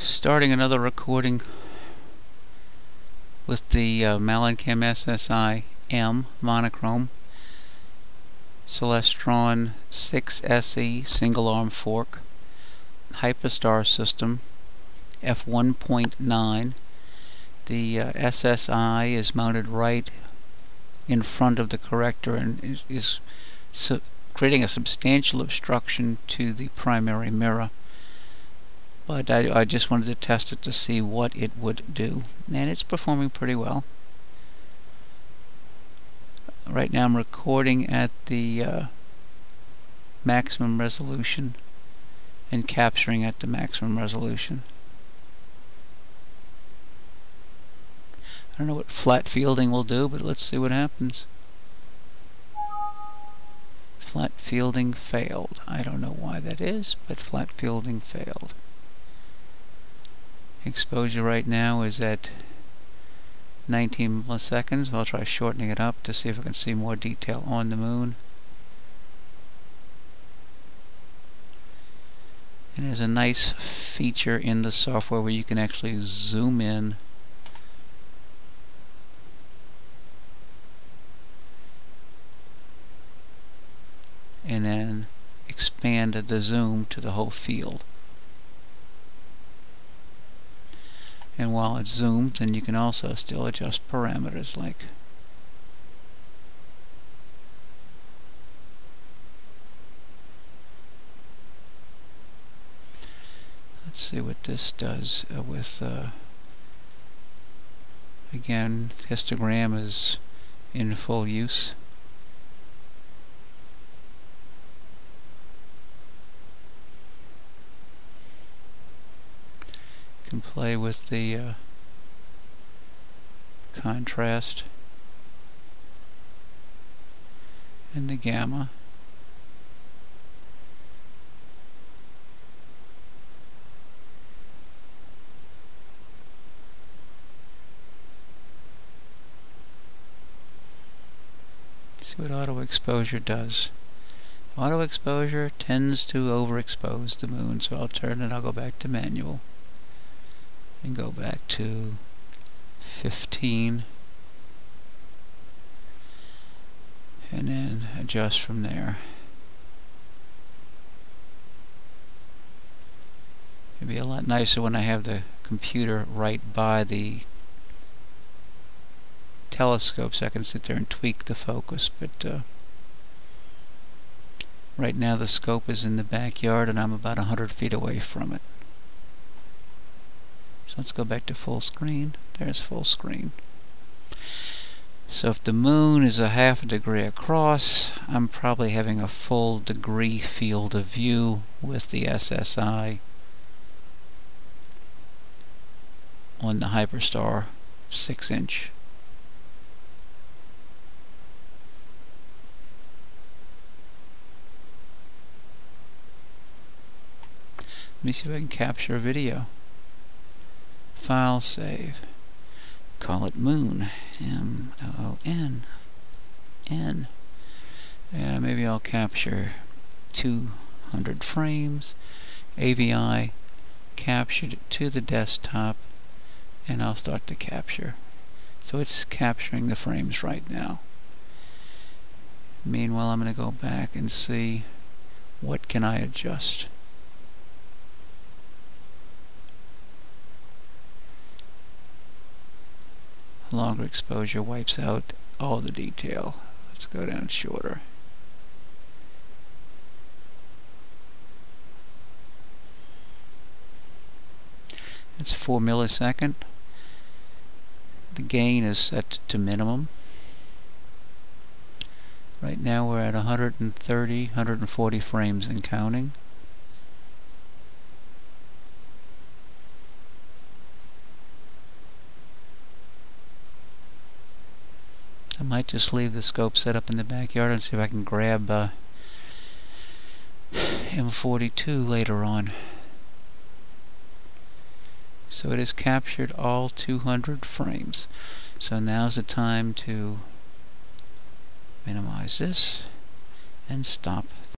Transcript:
Starting another recording with the Malinkem SSI M monochrome Celestron 6SE single arm fork Hyperstar system f1.9. The SSI is mounted right in front of the corrector and is creating a substantial obstruction to the primary mirror. But I just wanted to test it to see what it would do, and it's performing pretty well. Right now I'm recording at the maximum resolution and capturing at the maximum resolution. I don't know what flat fielding will do, but let's see what happens. Flat fielding failed. I don't know why that is, but flat fielding failed. Exposure right now is at 19 milliseconds. I'll try shortening it up to see if I can see more detail on the moon. And there's a nice feature in the software where you can actually zoom in and then expand the zoom to the whole field. And while it's zoomed, then you can also still adjust parameters like let's see what this does with again, histogram is in full use. Can play with the contrast and the gamma. See what auto exposure does. Auto exposure tends to overexpose the moon, so I'll turn it. I'll go back to manual and go back to 15 and then adjust from there. It'd be a lot nicer when I have the computer right by the telescope so I can sit there and tweak the focus, but right now the scope is in the backyard and I'm about 100 feet away from it. So let's go back to full screen. There's full screen. So if the moon is a half a degree across, I'm probably having a full degree field of view with the SSI on the Hyperstar 6-inch. Let me see if I can capture a video. File, save. Call it moon. M-O-O-N. N. Yeah, maybe I'll capture 200 frames. AVI captured it to the desktop, and I'll start to capture. So it's capturing the frames right now. Meanwhile, I'm going to go back and see what can I adjust. Longer exposure wipes out all the detail. Let's go down shorter. It's 4 millisecond. The gain is set to minimum. Right now we're at 130, 140 frames and counting. I might just leave the scope set up in the backyard and see if I can grab M42 later on. So it has captured all 200 frames. So now's the time to minimize this and stop.